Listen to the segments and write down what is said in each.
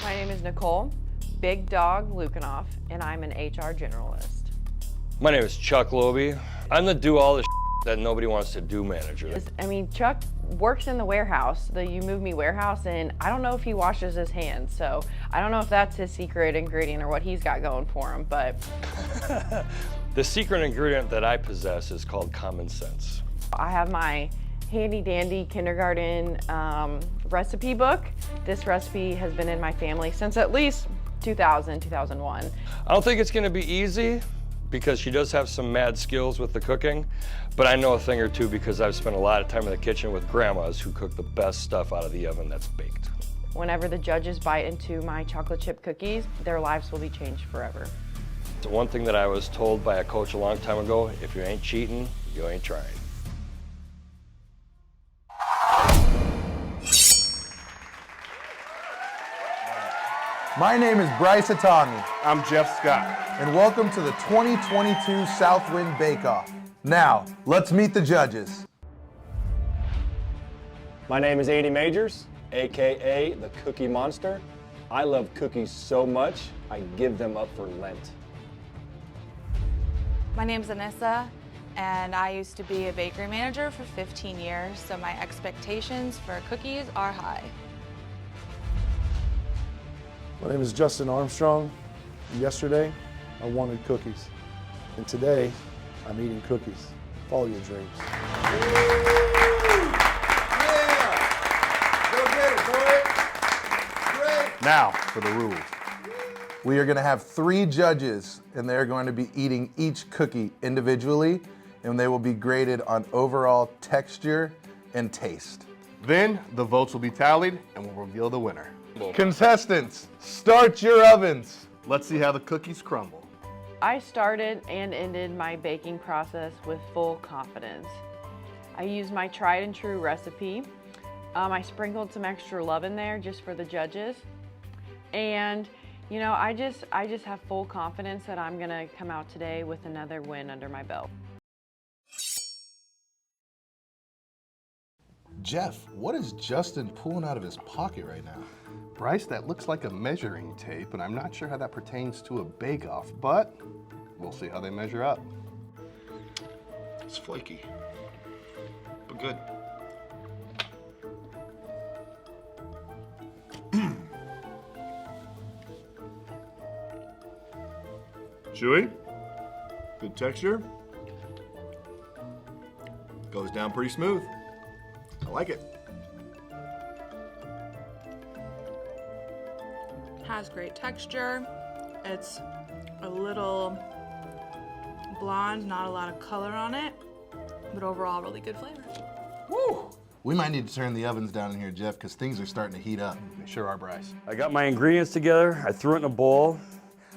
My name is Nicole, Big Dog Lukanoff, and I'm an HR generalist. My name is Chuck Loby. I'm the do all the that nobody wants to do manager. I mean, Chuck works in the warehouse, the You Move Me warehouse, and I don't know if he washes his hands, so I don't know if that's his secret ingredient or what he's got going for him, but. The secret ingredient that I possess is called common sense. I have my handy dandy kindergarten recipe book. This recipe has been in my family since at least 2000, 2001. I don't think it's gonna be easy because she does have some mad skills with the cooking, but I know a thing or two because I've spent a lot of time in the kitchen with grandmas who cook the best stuff out of the oven that's baked. Whenever the judges bite into my chocolate chip cookies, their lives will be changed forever. The one thing that I was told by a coach a long time ago, if you ain't cheating, you ain't trying. My name is Bryce Atangi, I'm Jeff Scott. and welcome to the 2022 Southwind Bake Off. Now, let's meet the judges. My name is Andy Majors, AKA the Cookie Monster. I love cookies so much, I give them up for Lent. My name's Anissa, and I used to be a bakery manager for 15 years, so my expectations for cookies are high. My name is Justin Armstrong. Yesterday, I wanted cookies. And today, I'm eating cookies. Follow your dreams. Now for the rules. We are going to have 3 judges, and they're going to be eating each cookie individually, and they will be graded on overall texture and taste. Then the votes will be tallied and we'll reveal the winner. Contestants, start your ovens. Let's see how the cookies crumble. I started and ended my baking process with full confidence. I used my tried and true recipe. I sprinkled some extra love in there just for the judges. And you know, I just have full confidence that I'm gonna come out today with another win under my belt. Jeff, what is Justin pulling out of his pocket right now? Bryce, that looks like a measuring tape, and I'm not sure how that pertains to a bake-off, but we'll see how they measure up. It's flaky, but good. Chewy, good texture. Goes down pretty smooth. I like it. Has great texture. It's a little blonde, not a lot of color on it, but overall really good flavor. Woo! We might need to turn the ovens down in here, Jeff, because things are starting to heat up. They sure are, Bryce. I got my ingredients together, I threw it in a bowl.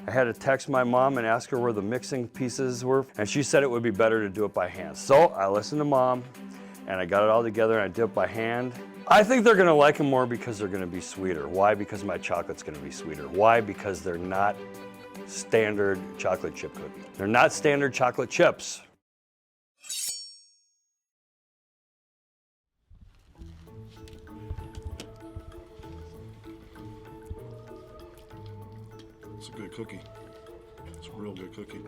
I had to text my mom and ask her where the mixing pieces were, and she said it would be better to do it by hand. So I listened to Mom, and I got it all together and I did it by hand. I think they're gonna like them more because they're gonna be sweeter. Why? Because my chocolate's gonna be sweeter. Why? Because they're not standard chocolate chip cookies. They're not standard chocolate chips. It's a good cookie. It's a real good cookie.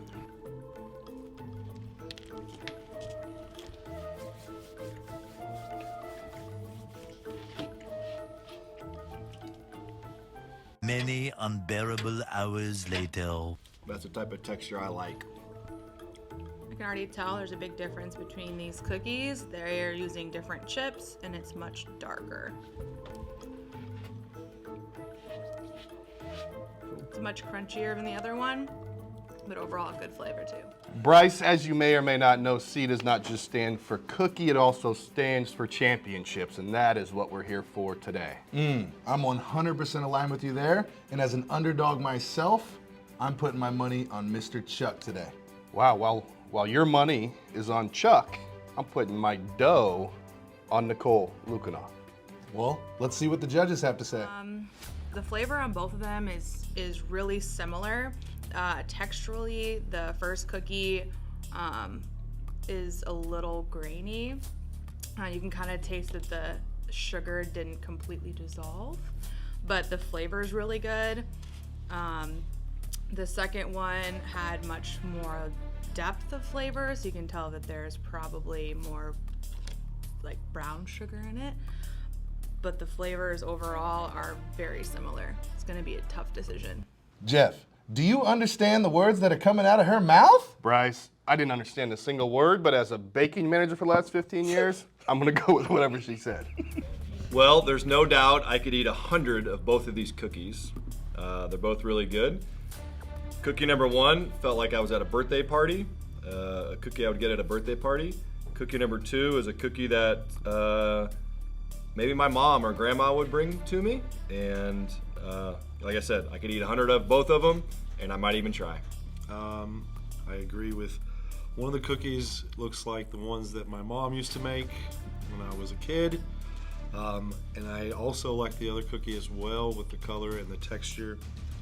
Many unbearable hours later. That's the type of texture I like. I can already tell there's a big difference between these cookies. They're using different chips and it's much darker. It's much crunchier than the other one, but overall good flavor too. Bryce, as you may or may not know, C does not just stand for cookie, it also stands for championships, and that is what we're here for today. I'm 100% aligned with you there, and as an underdog myself, I'm putting my money on Mr. Chuck today. Wow, while your money is on Chuck, I'm putting my dough on Nicole Lukanoff. Well, let's see what the judges have to say. The flavor on both of them is really similar. Texturally, the first cookie is a little grainy. You can kind of taste that the sugar didn't completely dissolve, but the flavor is really good. The second one had much more depth of flavor, so you can tell that there's probably more like brown sugar in it, but the flavors overall are very similar. It's gonna be a tough decision. Jeff, do you understand the words that are coming out of her mouth? Bryce, I didn't understand a single word, but as a baking manager for the last 15 years, I'm gonna go with whatever she said. Well, there's no doubt I could eat 100 of both of these cookies. They're both really good. Cookie number 1 felt like I was at a birthday party, a cookie I would get at a birthday party. Cookie number 2 is a cookie that maybe my mom or grandma would bring to me. And like I said, I could eat 100 of both of them, and I might even try. I agree with one of the cookies. Looks like the ones that my mom used to make when I was a kid. And I also like the other cookie as well, with the color and the texture,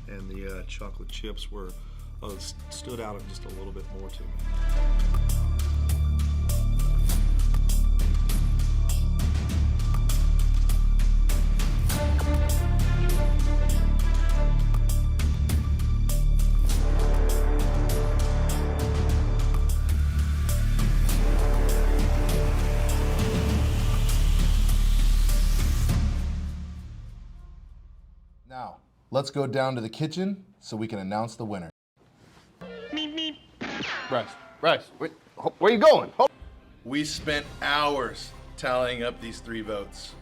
and the chocolate chips were stood out just a little bit more to me. Now, let's go down to the kitchen so we can announce the winner. Bryce, wait, where you going? We spent hours tallying up these 3 votes,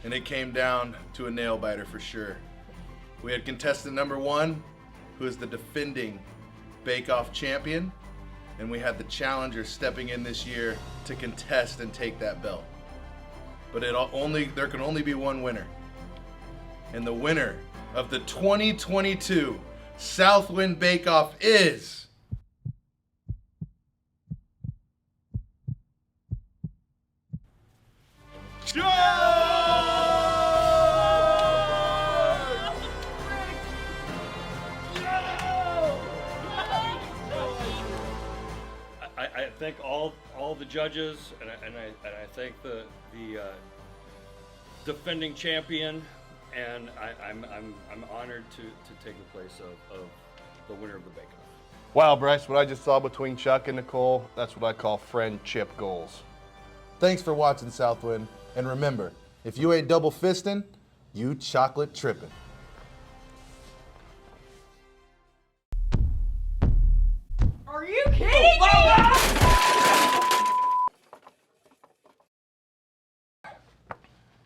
and it came down to a nail biter for sure. We had contestant number 1, who is the defending Bake Off champion, and we had the challenger stepping in this year to contest and take that belt. But there can only be one winner. And the winner of the 2022 Southwind Bake Off is... I thank all the judges, and I thank the defending champion, and I'm honored to take the place of the winner of the Bake Off. Wow, Bryce, what I just saw between Chuck and Nicole, that's what I call friendship goals. Thanks for watching, Southwind. And remember, if you ain't double fisting, you chocolate tripping. Are you kidding me?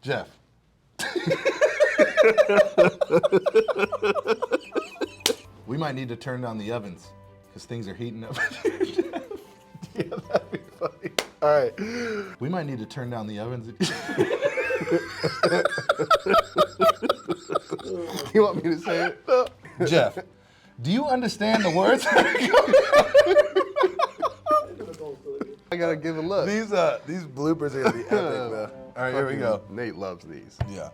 Jeff. We might need to turn down the ovens because things are heating up. Yeah, that'd be funny. All right. We might need to turn down the ovens. You want me to say it? No. Jeff, do you understand the words? I gotta give a look. These bloopers are gonna be epic, though. All right, here we go. Nate loves these. Yeah.